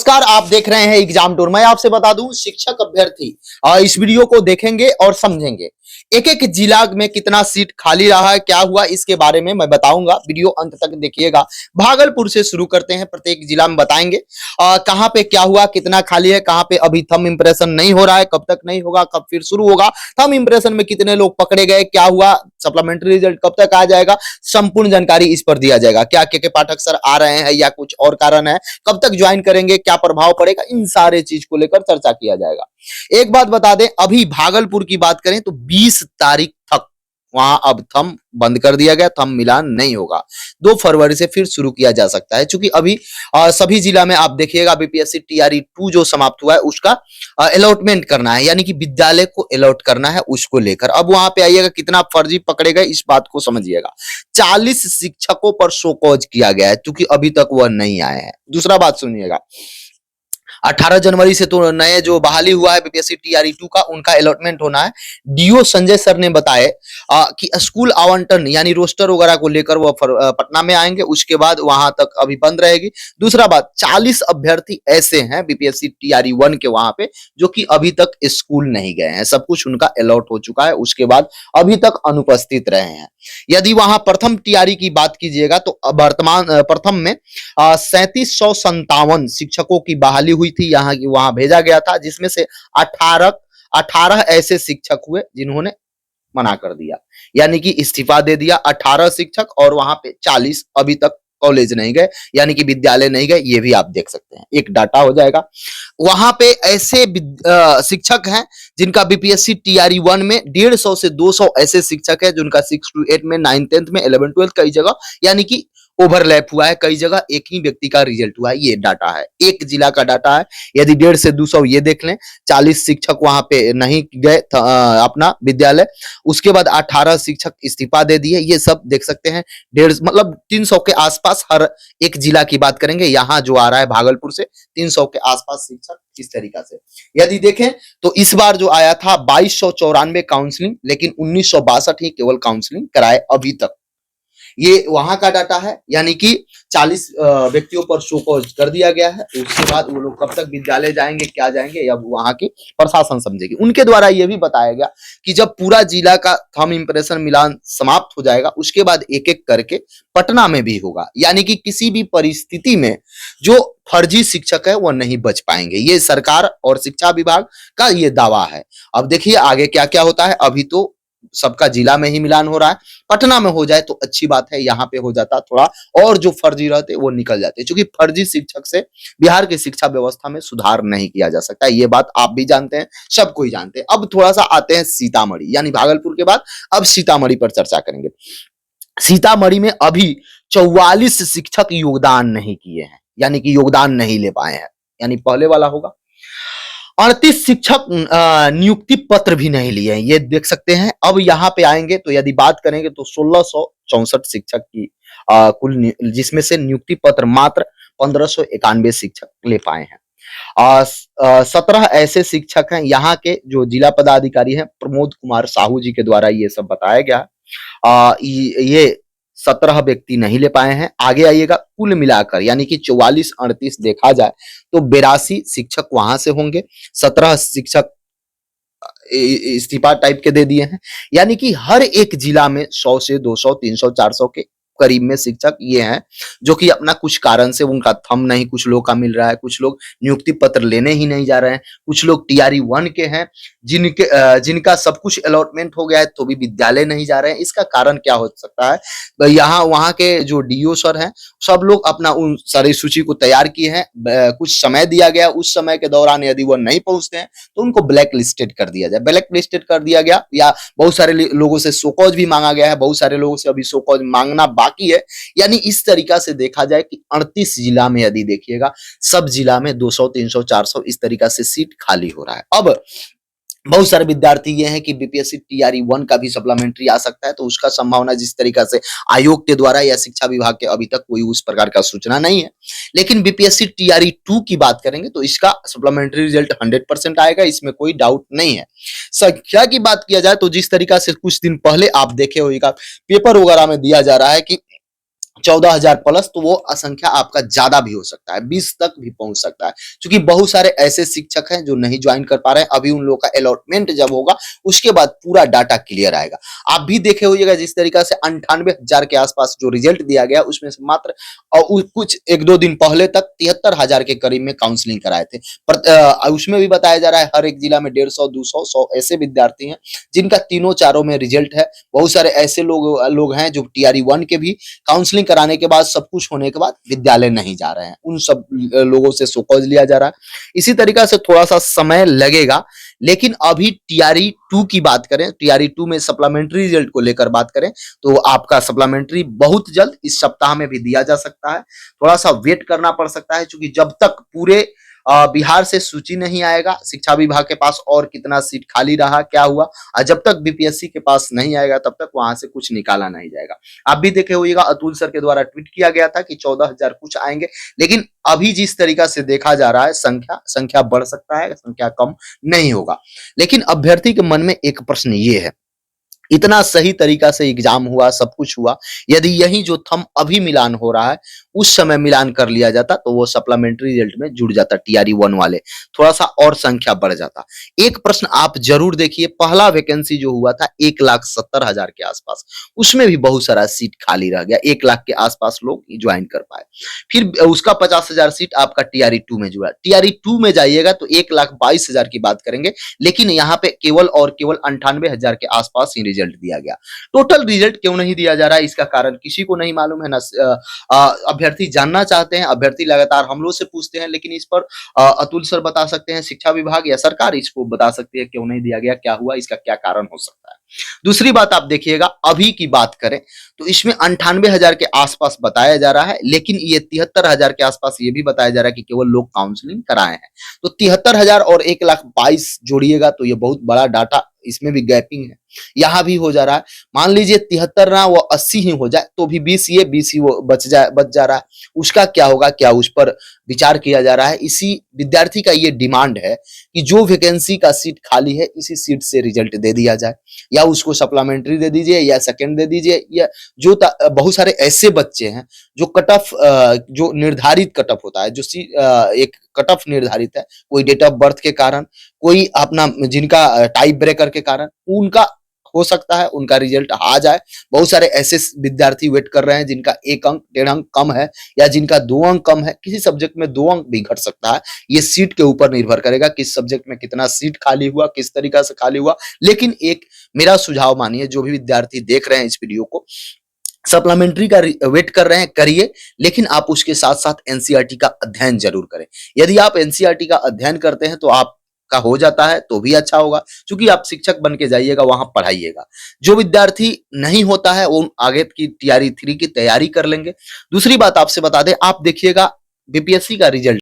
नमस्कार, आप देख रहे हैं एग्जाम टूर। मैं आपसे बता दूं, शिक्षक अभ्यर्थी इस वीडियो को देखेंगे और समझेंगे। एक एक जिला में कितना सीट खाली रहा है, क्या हुआ, इसके बारे में मैं बताऊंगा। वीडियो अंत तक देखिएगा। भागलपुर से शुरू करते हैं, प्रत्येक जिला में बताएंगे कहां पे क्या हुआ, कितना खाली है, कहां पे अभी थंब इंप्रेशन नहीं हो रहा है, कब तक नहीं होगा, कब फिर शुरू होगा, थंब इंप्रेशन में कितने लोग पकड़े गए, क्या हुआ, सप्लीमेंट्री रिजल्ट कब तक आ जाएगा, संपूर्ण जानकारी इस पर दिया जाएगा। क्या के पाठक सर आ रहे हैं या कुछ और कारण है, कब तक ज्वाइन करेंगे, क्या प्रभाव पड़ेगा, इन सारे चीज को लेकर चर्चा किया जाएगा। एक बात बता दें, अभी भागलपुर की बात करें तो 20 तारीख तक वहां अब थंब बंद कर दिया गया, थंब मिलान नहीं होगा। 2 फरवरी से फिर शुरू किया जा सकता है, क्योंकि अभी सभी जिला में आप देखिएगा बीपीएससी टीआरई 2 जो समाप्त हुआ है उसका अलॉटमेंट करना है, यानी कि विद्यालय को अलॉट करना है, उसको लेकर अब वहां पे आइएगा। कितना फर्जी पकड़े गए इस बात को समझिएगा। 40 शिक्षकों पर शोकॉज किया गया है, क्योंकि अभी तक वह नहीं आए हैं। दूसरा बात सुनिएगा, 18 जनवरी से तो नए जो बहाली हुआ है बीपीएससी टीआरई 2 का, उनका अलॉटमेंट होना है। डीओ संजय सर ने बताया कि स्कूल आवंटन यानी रोस्टर वगैरह को लेकर वो पटना में आएंगे, उसके बाद वहां तक अभी बंद रहेगी। दूसरा बात, 40 अभ्यर्थी ऐसे हैं बीपीएससी टीआरई 1 के वहां पे जो कि अभी तक स्कूल नहीं गए हैं, सब कुछ उनका अलॉट हो चुका है, उसके बाद अभी तक अनुपस्थित रहे हैं। यदि वहां प्रथम टीआरई की बात कीजिएगा तो वर्तमान प्रथम में 3757 शिक्षकों की बहाली हुई थी, यहाँ की वहां भेजा गया था, जिसमें से 18 ऐसे शिक्षक हुए जिन्होंने मना कर दिया, यानी कि इस्तीफा दे दिया। 18 शिक्षक और वहां पे 40 अभी तक कॉलेज नहीं गए, यानी कि विद्यालय नहीं गए, ये भी आप देख सकते हैं, एक डाटा हो जाएगा। वहां पे ऐसे शिक्षक हैं जिनका बीपीएससी टीआरई 1 में 150 से 200 ऐसे शिक्षक हैं जिनका 6 to 8 में 9 10th में 11 12 कई जगह यानी कि ओवरलैप हुआ है, कई जगह एक ही व्यक्ति का रिजल्ट हुआ है। ये डाटा है, एक जिला का डाटा है। यदि 150 से 200 ये देख लें, 40 शिक्षक वहां पे नहीं गए अपना विद्यालय, उसके बाद 18 शिक्षक इस्तीफा दे दिए, ये सब देख सकते हैं। 150 मतलब 300 के आसपास हर एक जिला की बात करेंगे। यहाँ जो आ रहा है भागलपुर से 300 के आसपास शिक्षक इस तरीका से। यदि देखें तो इस बार जो आया था 2294 काउंसलिंग, लेकिन 1962 ही केवल काउंसलिंग कराए अभी तक। ये वहां का डाटा है, यानी कि 40 व्यक्तियों पर शोकॉज कर दिया गया है। उसके बाद वो लोग कब तक विद्यालय जाएंगे, क्या जाएंगे, या वहां की प्रशासन समझेगी। उनके द्वारा ये भी बताया गया कि जब पूरा जिला का थंब इंप्रेशन मिलान समाप्त हो जाएगा, उसके बाद एक एक करके पटना में भी होगा, यानी कि किसी भी परिस्थिति में जो फर्जी शिक्षक है वो नहीं बच पाएंगे। ये सरकार और शिक्षा विभाग का ये दावा है। अब देखिए आगे क्या क्या होता है। अभी तो सबका जिला में ही मिलान हो रहा है, पटना में हो जाए तो अच्छी बात है, यहाँ पे हो जाता थोड़ा और जो फर्जी रहते वो निकल जाते, क्योंकि फर्जी शिक्षक से बिहार की शिक्षा व्यवस्था में सुधार नहीं किया जा सकता। ये बात आप भी जानते हैं, सब कोई जानते हैं। अब थोड़ा सा आते हैं सीतामढ़ी, यानी भागलपुर के बाद अब सीतामढ़ी पर चर्चा करेंगे। सीतामढ़ी में अभी 44 शिक्षक योगदान नहीं किए हैं, यानी कि योगदान नहीं ले पाए हैं, यानी पहले वाला होगा। 38 शिक्षक नियुक्ति पत्र भी नहीं लिए हैं, ये देख सकते हैं। अब यहाँ पे आएंगे तो यदि बात करेंगे तो 1664 शिक्षक की कुल, जिसमें से नियुक्ति पत्र मात्र 1591 शिक्षक ले पाए हैं। 17 ऐसे शिक्षक हैं, यहाँ के जो जिला पदाधिकारी हैं प्रमोद कुमार साहू जी के द्वारा ये सब बताया गया। ये 17 व्यक्ति नहीं ले पाए हैं। आगे आइएगा, कुल मिलाकर यानी कि 44-38 देखा जाए तो 82 शिक्षक वहां से होंगे। 17 शिक्षक इस्तीफा टाइप के दे दिए हैं, यानी कि हर एक जिला में 100 से 200 300 400 के करीब में शिक्षक ये हैं जो कि अपना कुछ कारण से उनका थंब नहीं कुछ लोग का मिल रहा है, कुछ लोग नियुक्ति पत्र लेने ही नहीं जा रहे हैं, कुछ लोग टीआरई 1 के हैं जिनका सब कुछ अलॉटमेंट हो गया है तो भी विद्यालय नहीं जा रहे हैं। इसका कारण क्या हो सकता है? यहाँ वहाँ के जो डीओ सर हैं सब लोग अपना उन सारी सूची को तैयार किए हैं, कुछ समय दिया गया, उस समय के दौरान यदि वो नहीं पहुंचते हैं तो उनको ब्लैक लिस्टेड कर दिया जाए। ब्लैक लिस्टेड कर दिया गया, या बहुत सारे लोगों से शोकॉज भी मांगा गया है, बहुत सारे लोगों से अभी शोकॉज मांगना बाकी है। यानी इस तरीका से देखा जाए कि 38 जिला में यदि देखिएगा, सब जिला में 200 300 400 इस तरीका से सीट खाली हो रहा है। अब बहुत सारे विद्यार्थी ये हैं कि बीपीएससी टीआरई 1 का भी सप्लीमेंट्री आ सकता है, तो उसका संभावना जिस तरीका से आयोग के द्वारा या शिक्षा विभाग के अभी तक कोई उस प्रकार का सूचना नहीं है। लेकिन बीपीएससी टीआरई 2 की बात करेंगे तो इसका सप्लीमेंट्री रिजल्ट 100% आएगा, इसमें कोई डाउट नहीं है। संख्या की बात किया जाए तो जिस तरीका से कुछ दिन पहले आप देखे होगा पेपर वगैरह में दिया जा रहा है कि 14,000 प्लस, तो वो संख्या आपका ज्यादा भी हो सकता है, 20 तक भी पहुंच सकता है, क्योंकि बहुत सारे ऐसे शिक्षक हैं जो नहीं ज्वाइन कर पा रहे हैं। अभी उन लोगों का अलॉटमेंट जब होगा उसके बाद पूरा डाटा क्लियर आएगा। आप भी देखे होइएगा जिस तरीका से 98,000 के आसपास जो रिजल्ट दिया गया, उसमें से मात्र कुछ एक दो दिन पहले तक 73,000 के करीब में काउंसलिंग कराए थे। उसमें भी बताया जा रहा है हर एक जिला में 150, 200, 100 ऐसे विद्यार्थी हैं जिनका तीनों चारों में रिजल्ट है। बहुत सारे ऐसे लोग हैं जो टीआरई 1 के भी काउंसलिंग कराने के बाद, सब कुछ होने के बाद विद्यालय नहीं जा रहे हैं। उन सब लोगों से शोकॉज लिया जा रहा है। इसी तरीका से थोड़ा सा समय लगेगा, लेकिन अभी टीआरई 2 की बात करें, टीआरई 2 में सप्लीमेंट्री रिजल्ट को लेकर बात करें, तो आपका सप्लीमेंट्री बहुत जल्द इस सप्ताह में भी दिया जा सकता है। थोड़ा सा वेट करना पड़ सकता है, क्योंकि जब तक पूरे बिहार से सूची नहीं आएगा, शिक्षा विभाग के पास और कितना सीट खाली रहा, क्या हुआ, और जब तक बीपीएससी के पास नहीं आएगा तब तक वहां से कुछ निकाला नहीं जाएगा। आप भी देखे होइएगा, अतुल सर के द्वारा ट्वीट किया गया था कि 14,000 कुछ आएंगे, लेकिन अभी जिस तरीका से देखा जा रहा है संख्या बढ़ सकता है, संख्या कम नहीं होगा। लेकिन अभ्यर्थी के मन में एक प्रश्न ये है, इतना सही तरीका से एग्जाम हुआ, सब कुछ हुआ, यदि यही जो थंब अभी मिलान हो रहा है उस समय मिलान कर लिया जाता तो वो सप्लीमेंट्री रिजल्ट में जुड़ जाता, टीआरई 1 वाले, थोड़ा सा और संख्या बढ़ जाता। एक प्रश्न आप जरूर देखिए, पहला वैकेंसी जो हुआ था 1,70,000 के आसपास, उसमें भी बहुत सारा सीट खाली रह गया, 1 लाख के आसपास लोग ज्वाइन कर पाए। फिर उसका 50,000 सीट आपका टीआरई 2 में जुड़ा। टीआरई 2 में जाइएगा तो 1,22,000 की बात करेंगे, लेकिन यहाँ पे केवल और केवल 98,000 के आसपास ही रिजल्ट दिया गया। टोटल रिजल्ट क्यों नहीं दिया जा रहा है, इसका कारण किसी को नहीं मालूम है ना। अभ्यर्थी जानना चाहते हैं, अभ्यर्थी लगातार हम लोग से पूछते हैं, लेकिन इस पर अतुल सर बता सकते हैं, शिक्षा विभाग या सरकार इसको बता सकती है क्यों नहीं दिया गया, क्या हुआ, इसका क्या कारण हो सकता है। दूसरी बात आप देखिएगा, अभी की बात करें तो इसमें 98,000 के आसपास बताया जा रहा है, लेकिन ये 73,000 के आसपास ये भी बताया जा रहा है कि केवल लोग काउंसलिंग कराए हैं। तो 73,000 और 1,22,000 जोड़िएगा तो ये बहुत बड़ा डाटा, इसमें भी गैपिंग है, यहां भी हो जा रहा है। मान लीजिए 73 ना वो 80 ही हो जाए तो भी 20 ही वो बच जा रहा है, उसका क्या होगा, क्या उस पर विचार किया जा रहा है। इसी विद्यार्थी का ये डिमांड है कि जो वैकेंसी का सीट खाली है इसी सीट से रिजल्ट दे दिया जाए, या उसको सप्लीमेंट्री दे दीजिए या सेकेंड दे दीजिए, या जो बहुत सारे ऐसे बच्चे हैं जो कट ऑफ, जो निर्धारित कट ऑफ होता है, जो एक कट ऑफ निर्धारित है, कोई डेट ऑफ बर्थ के कारण, कोई अपना जिनका टाइप ब्रेकर के कारण, उनका हो सकता है उनका रिजल्ट आ जाए। बहुत सारे ऐसे विद्यार्थी वेट कर रहे हैं जिनका 1 अंक 1.5 अंक कम है, या जिनका 2 अंक कम है, किसी सब्जेक्ट में 2 अंक भी घट सकता है। ये सीट के ऊपर निर्भर करेगा, किस सब्जेक्ट में कितना सीट खाली हुआ, किस तरीका से खाली हुआ। लेकिन एक मेरा सुझाव मानिए, जो भी विद्यार्थी देख रहे हैं इस वीडियो को, सप्लीमेंट्री का वेट कर रहे हैं, करिए, लेकिन आप उसके साथ साथ एनसीईआरटी का अध्ययन जरूर करें। यदि आप एनसीईआरटी का अध्ययन करते हैं तो आप का हो जाता है तो भी अच्छा होगा, क्योंकि आप शिक्षक बन के जाइएगा, वहां पढ़ाइएगा। जो विद्यार्थी नहीं होता है वो आगे की टीआरई 3 की तैयारी कर लेंगे। दूसरी बात आपसे बता दें, आप देखिएगा बीपीएससी का रिजल्ट